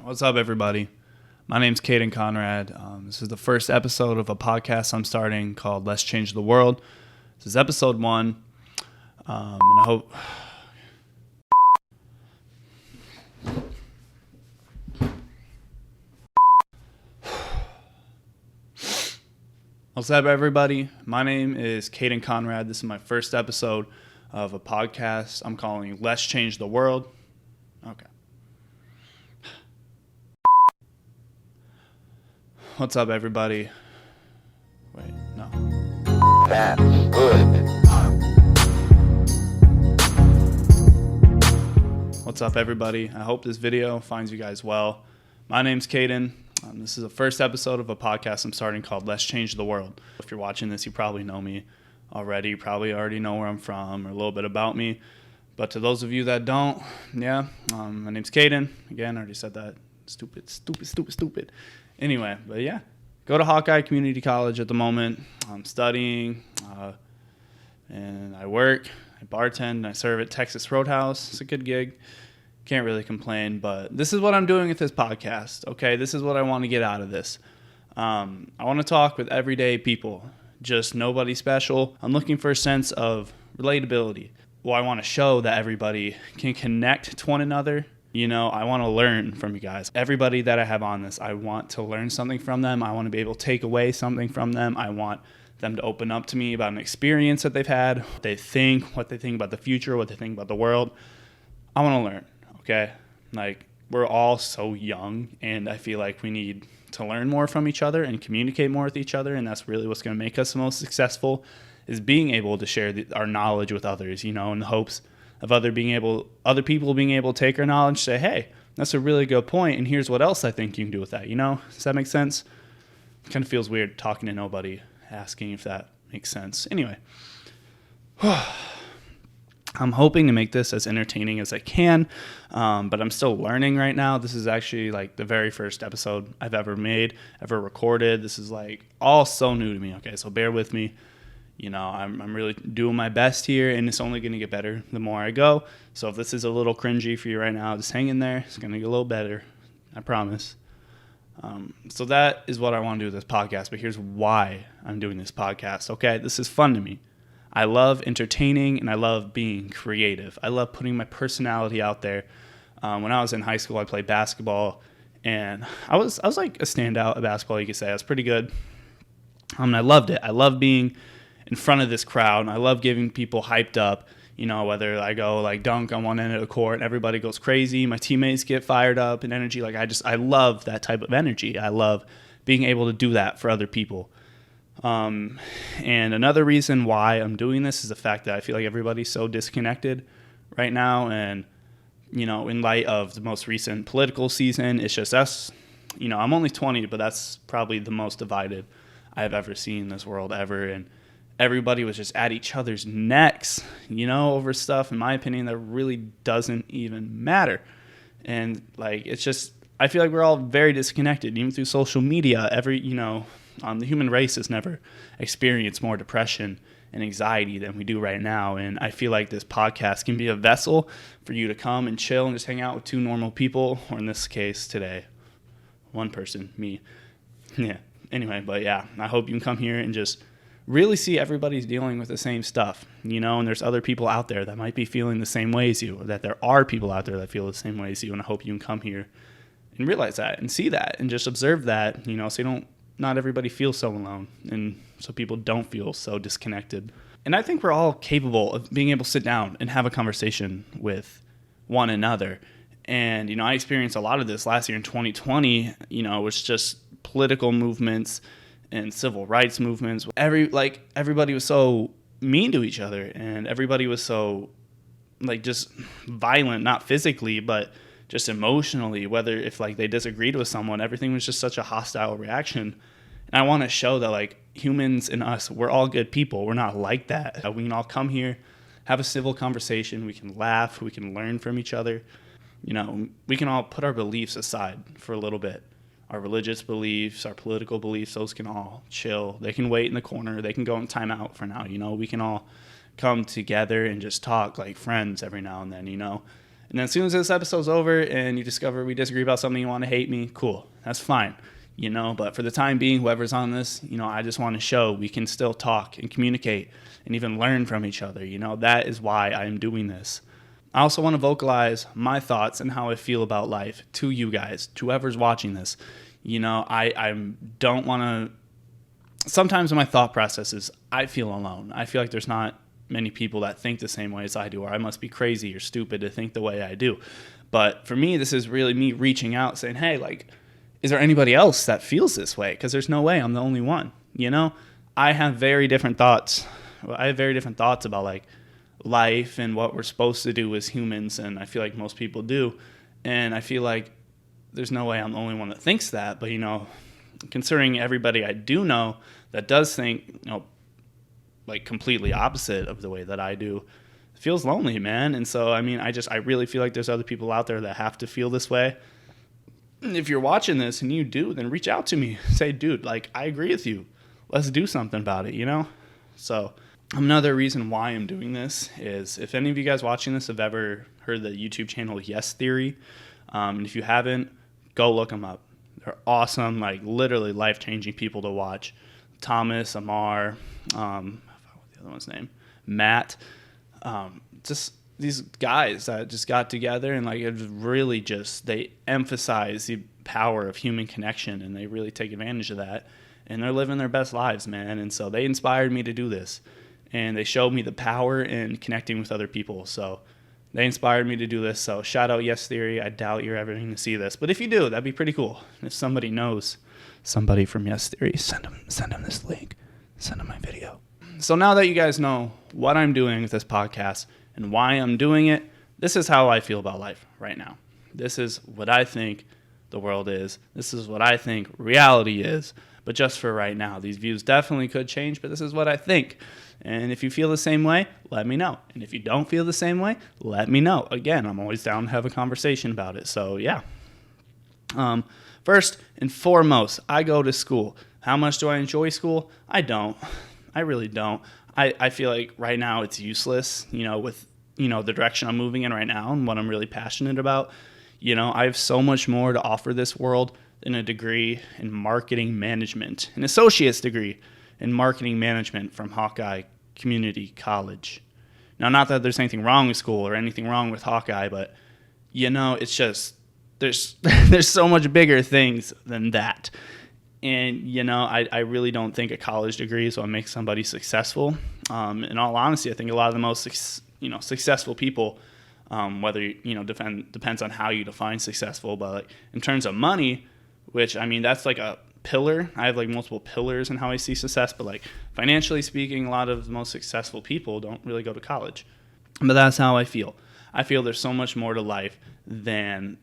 What's up, everybody? My name's Caden Conrad. This is the first episode of a podcast I'm starting called Let's Change the World. This is episode 1, and I hope... What's up, everybody? My name is Caden Conrad. This is my first episode of a podcast I'm calling Let's Change the World. Okay. What's up, everybody? Wait, no. That's good. What's up, everybody? I hope this video finds you guys well. My name's Caden. This is the first episode of a podcast I'm starting called Let's Change the World. If you're watching this, you probably know me already. You probably already know where I'm from or a little bit about me. But to those of you that don't, my name's Caden. Again, I already said that. Stupid. Anyway, but yeah, go to Hawkeye Community College at the moment. I'm studying, and I work, I bartend, and I serve at Texas Roadhouse. It's a good gig. Can't really complain, but this is what I'm doing with this podcast, okay? This is what I want to get out of this. I want to talk with everyday people, just nobody special. I'm looking for a sense of relatability. Well, I want to show that everybody can connect to one another. You know, I want to learn from you guys. Everybody that I have on this, I want to learn something from them. I want to be able to take away something from them. I want them to open up to me about an experience that they've had, what they think about the future, what they think about the world. I want to learn, okay? Like, we're all so young, and I feel like we need to learn more from each other and communicate more with each other, and that's really what's going to make us the most successful, is being able to share our knowledge with others, you know, in the hopes of other people being able to take our knowledge and say, hey, that's a really good point, and here's what else I think you can do with that, you know? Does that make sense? It kind of feels weird talking to nobody, asking if that makes sense. Anyway, I'm hoping to make this as entertaining as I can, but I'm still learning right now. This is actually like the very first episode I've ever made, ever recorded. This is like all so new to me, okay? So bear with me. You know, I'm really doing my best here, and it's only going to get better the more I go. So if this is a little cringy for you right now, just hang in there. It's going to get a little better. I promise. So that is what I want to do with this podcast, but here's why I'm doing this podcast, okay? This is fun to me. I love entertaining, and I love being creative. I love putting my personality out there. When I was in high school, I played basketball, and I was like a standout at basketball, you could say. I was pretty good. I loved it. I love being in front of this crowd, and I love getting people hyped up, you know, whether I go like dunk on one end of the court and everybody goes crazy, my teammates get fired up and energy. Like I love that type of energy. I love being able to do that for other people. And another reason why I'm doing this is the fact that I feel like everybody's so disconnected right now, and you know, in light of the most recent political season, it's just us. You know, I'm only 20, but that's probably the most divided I've ever seen this world ever, and everybody was just at each other's necks, you know, over stuff, in my opinion, that really doesn't even matter. And like, it's just, I feel like we're all very disconnected, even through social media. The human race has never experienced more depression and anxiety than we do right now. And I feel like this podcast can be a vessel for you to come and chill and just hang out with two normal people, or in this case today, one person, me. Yeah. Anyway, but yeah, I hope you can come here and just really see everybody's dealing with the same stuff, you know, and there's other people out there that might be feeling the same way as you, or that there are people out there that feel the same way as you, and I hope you can come here and realize that and see that and just observe that, you know, so not everybody feels so alone, and so people don't feel so disconnected. And I think we're all capable of being able to sit down and have a conversation with one another. And, you know, I experienced a lot of this last year in 2020, you know, it was just political movements and civil rights movements. Everybody was so mean to each other, and everybody was so like just violent, not physically, but just emotionally, whether if like they disagreed with someone, everything was just such a hostile reaction. And I want to show that like humans and us, we're all good people. We're not like that. We can all come here, have a civil conversation. We can laugh. We can learn from each other. You know, we can all put our beliefs aside for a little bit. Our religious beliefs, our political beliefs, those can all chill. They can wait in the corner. They can go in timeout for now. You know, we can all come together and just talk like friends every now and then, you know? And then as soon as this episode's over and you discover we disagree about something, you want to hate me, cool. That's fine, you know? But for the time being, whoever's on this, you know, I just want to show we can still talk and communicate and even learn from each other. You know, that is why I'm doing this. I also want to vocalize my thoughts and how I feel about life to you guys, to whoever's watching this. You know, I don't want to... Sometimes in my thought processes, I feel alone. I feel like there's not many people that think the same way as I do, or I must be crazy or stupid to think the way I do. But for me, this is really me reaching out saying, hey, like, is there anybody else that feels this way? Because there's no way I'm the only one, you know? I have very different thoughts. I have very different thoughts about, like, life and what we're supposed to do as humans, and I feel like most people do. And I feel like there's no way I'm the only one that thinks that. But, you know, considering everybody I do know that does think, you know, like completely opposite of the way that I do, it feels lonely, man. And so, I mean, I really feel like there's other people out there that have to feel this way. And if you're watching this and you do, then reach out to me. Say, dude, like, I agree with you. Let's do something about it, you know? So another reason why I'm doing this is if any of you guys watching this have ever heard the YouTube channel Yes Theory, and if you haven't, go look them up. They're awesome, like literally life-changing people to watch. Thomas, Amar, the other one's name, Matt, just these guys that just got together and like it was really just, they emphasize the power of human connection and they really take advantage of that, and they're living their best lives, man. And so they inspired me to do this, and they showed me the power in connecting with other people. So they inspired me to do this. So shout out Yes Theory. I doubt you're ever going to see this, but if you do, that'd be pretty cool. If somebody knows somebody from Yes Theory, send them this link, send them my video. So now that you guys know what I'm doing with this podcast and why I'm doing it, this is how I feel about life right now. This is what I think the world is. This is what I think reality is. But just for right now, these views definitely could change, but this is what I think. And if you feel the same way, let me know. And if you don't feel the same way, let me know. Again, I'm always down to have a conversation about it. So yeah. First and foremost, I go to school. How much do I enjoy school? I don't. I really don't. I feel like right now it's useless, you know, with, you know, the direction I'm moving in right now and what I'm really passionate about. You know, I have so much more to offer this world than a degree in marketing management, an associate's degree in marketing management from Hawkeye Community College. Now, not that there's anything wrong with school or anything wrong with Hawkeye, but, you know, it's just, there's so much bigger things than that. And, you know, I really don't think a college degree is what makes somebody successful. In all honesty, I think a lot of the most, successful people, whether, you know, depends on how you define successful, but like in terms of money, which, I mean, that's like a pillar. I have like multiple pillars in how I see success, but like financially speaking, a lot of the most successful people don't really go to college. But that's how I feel. I feel there's so much more to life than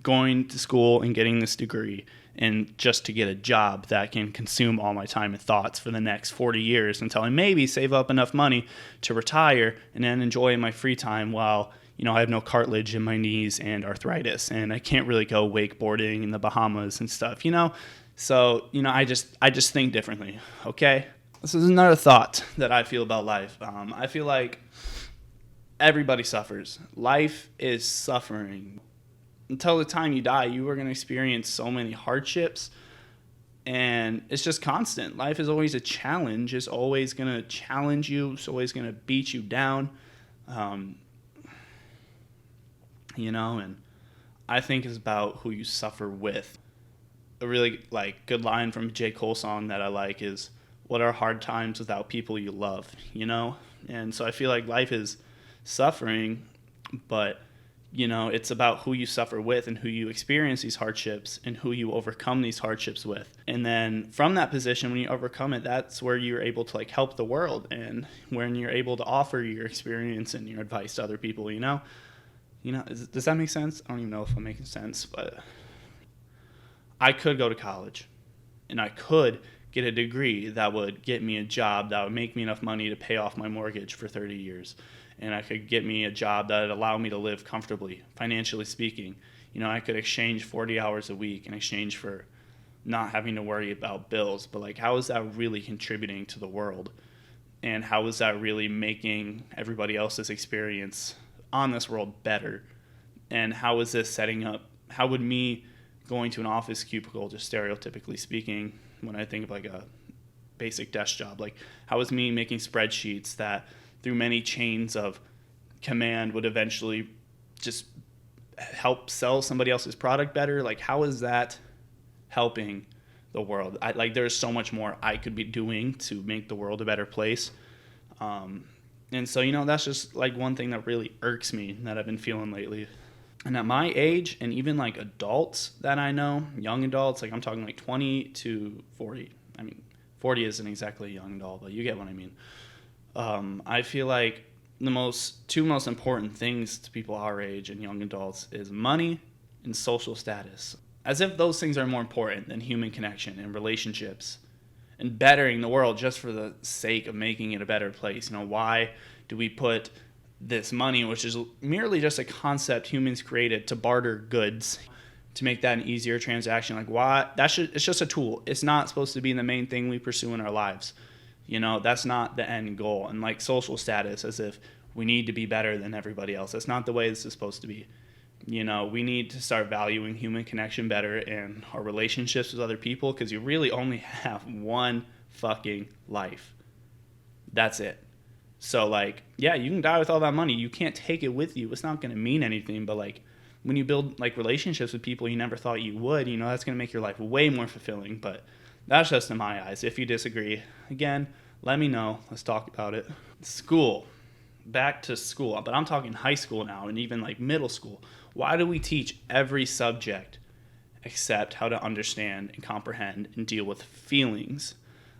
going to school and getting this degree and just to get a job that can consume all my time and thoughts for the next 40 years until I maybe save up enough money to retire and then enjoy my free time while, you know, I have no cartilage in my knees and arthritis and I can't really go wakeboarding in the Bahamas and stuff, you know? So, you know, I just think differently, okay? This is another thought that I feel about life. I feel like everybody suffers. Life is suffering. Until the time you die, you are going to experience so many hardships, and it's just constant. Life is always a challenge. It's always going to challenge you. It's always going to beat you down, you know, and I think it's about who you suffer with. A really like good line from a J. Cole song that I like is, what are hard times without people you love, you know? And so I feel like life is suffering, but you know, it's about who you suffer with and who you experience these hardships and who you overcome these hardships with. And then from that position, when you overcome it, that's where you're able to like help the world and when you're able to offer your experience and your advice to other people, you know? Does that make sense? I don't even know if I'm making sense, but I could go to college and I could get a degree that would get me a job that would make me enough money to pay off my mortgage for 30 years. And I could get me a job that would allow me to live comfortably, financially speaking. You know, I could exchange 40 hours a week in exchange for not having to worry about bills. But, like, how is that really contributing to the world? and how is that really making everybody else's experience on this world better? And how is this setting up, how would me going to an office cubicle, just stereotypically speaking, when I think of like a basic desk job, like how is me making spreadsheets that through many chains of command would eventually just help sell somebody else's product better? Like how is that helping the world? There's so much more I could be doing to make the world a better place. And so, that's just like one thing that really irks me that I've been feeling lately. And at my age, and even like adults that I know, young adults, like I'm talking like 20 to 40. I mean, 40 isn't exactly a young adult, but you get what I mean. I feel like the two most important things to people our age and young adults is money and social status. As if those things are more important than human connection and relationships and bettering the world just for the sake of making it a better place. Why do we put this money, which is merely just a concept humans created to barter goods, to make that an easier transaction? Like why? It's just a tool. It's not supposed to be the main thing we pursue in our lives. That's not the end goal. And like social status, as if we need to be better than everybody else. That's not the way this is supposed to be. We need to start valuing human connection better and our relationships with other people, because you really only have one fucking life. That's it. So like, yeah, you can die with all that money. You can't take it with you. It's not going to mean anything. But like when you build like relationships with people you never thought you would, that's going to make your life way more fulfilling. But that's just in my eyes. If you disagree, again, let me know. Let's talk about it. School. Back to school. But I'm talking high school now and even like middle school. Why do we teach every subject except how to understand and comprehend and deal with feelings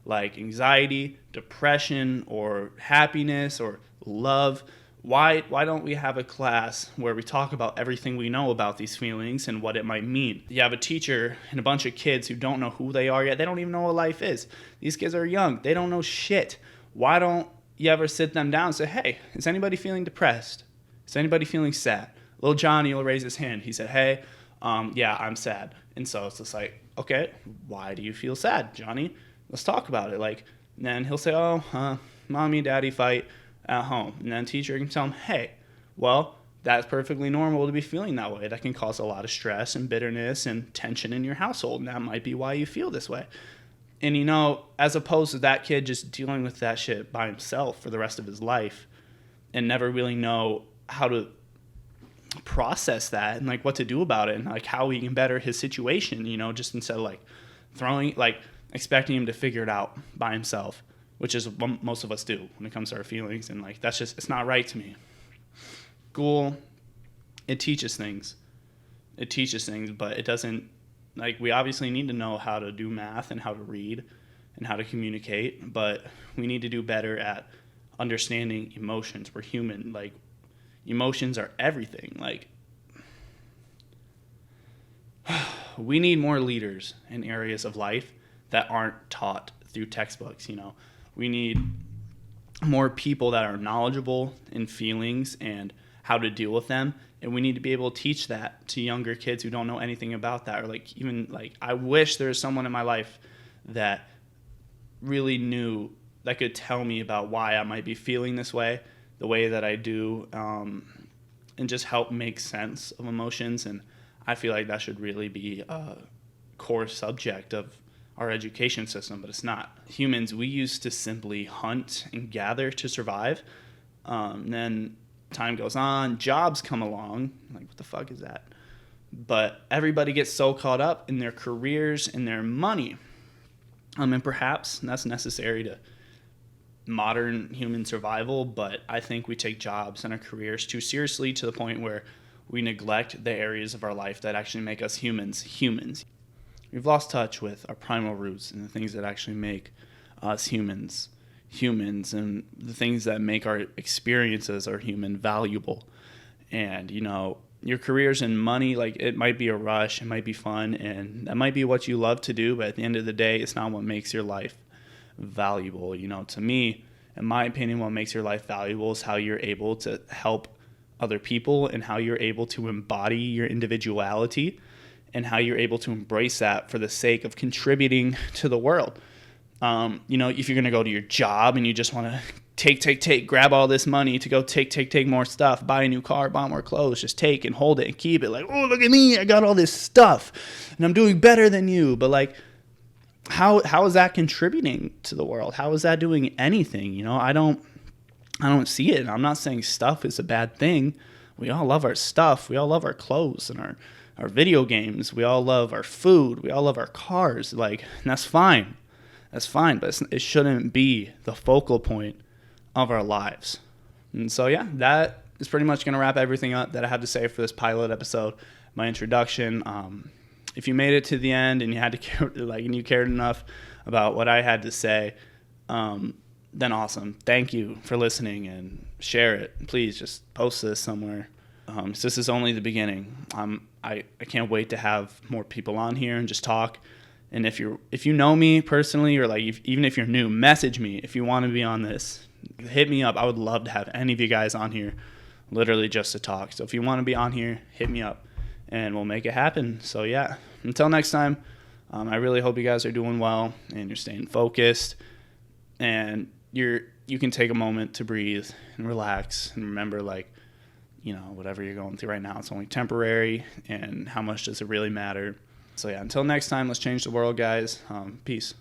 like anxiety, depression, or happiness, or love? Why don't we have a class where we talk about everything we know about these feelings and what it might mean? You have a teacher and a bunch of kids who don't know who they are yet. They don't even know what life is. These kids are young. They don't know shit. Why don't you ever sit them down and say, hey, is anybody feeling depressed? Is anybody feeling sad? Little Johnny will raise his hand. He said, hey, yeah, I'm sad. And so it's just like, okay, why do you feel sad, Johnny? Let's talk about it. Like, and then he'll say, mommy and daddy fight at home. And then teacher can tell him, hey, well, that's perfectly normal to be feeling that way. That can cause a lot of stress and bitterness and tension in your household. And that might be why you feel this way. And, as opposed to that kid just dealing with that shit by himself for the rest of his life and never really know how to process that and like what to do about it and like how he can better his situation, just instead of like expecting him to figure it out by himself, which is what most of us do when it comes to our feelings. And like, that's just, it's not right to me. School, it teaches things, but it doesn't, like, we obviously need to know how to do math and how to read and how to communicate, but we need to do better at understanding emotions. We're human. Like, emotions are everything. Like, we need more leaders in areas of life that aren't taught through textbooks. We need more people that are knowledgeable in feelings and how to deal with them, and we need to be able to teach that to younger kids who don't know anything about that. Or like, even like, I wish there was someone in my life that really knew, that could tell me about why I might be feeling this way, the way that I do, and just help make sense of emotions. And I feel like that should really be a core subject of our education system, but it's not. Humans, we used to simply hunt and gather to survive. Then time goes on, jobs come along. Like, what the fuck is that? But everybody gets so caught up in their careers and their money. And perhaps that's necessary to modern human survival, but I think we take jobs and our careers too seriously, to the point where we neglect the areas of our life that actually make us humans. We've lost touch with our primal roots and the things that actually make us humans, and the things that make our experiences our human valuable. And, your careers and money, like, it might be a rush, it might be fun, and that might be what you love to do, but at the end of the day, it's not what makes your life valuable. To me, in my opinion, what makes your life valuable is how you're able to help other people and how you're able to embody your individuality and how you're able to embrace that for the sake of contributing to the world. You know, if you're going to go to your job and you just want to take, grab all this money to go take more stuff, buy a new car, buy more clothes, just take and hold it and keep it. Like, oh, look at me, I got all this stuff and I'm doing better than you. But like, how is that contributing to the world? How is that doing anything? You know, I don't see it. I'm not saying stuff is a bad thing. We all love our stuff. We all love our clothes and our video games. We all love our food. We all love our cars. Like, and that's fine. That's fine, but it shouldn't be the focal point of our lives. And so, yeah, that is pretty much going to wrap everything up that I have to say for this pilot episode, my introduction. If you made it to the end and you had to care, and you cared enough about what I had to say, then awesome. Thank you for listening, and share it. Please just post this somewhere. So this is only the beginning. I can't wait to have more people on here and just talk. And if you know me personally, or like even if you're new, message me if you want to be on this. Hit me up. I would love to have any of you guys on here, literally just to talk. So if you want to be on here, hit me up, and we'll make it happen. So yeah, until next time, I really hope you guys are doing well and you're staying focused, and you can take a moment to breathe and relax and remember, like, you know, whatever you're going through right now, it's only temporary, and how much does it really matter? So yeah, until next time, let's change the world, guys. Peace.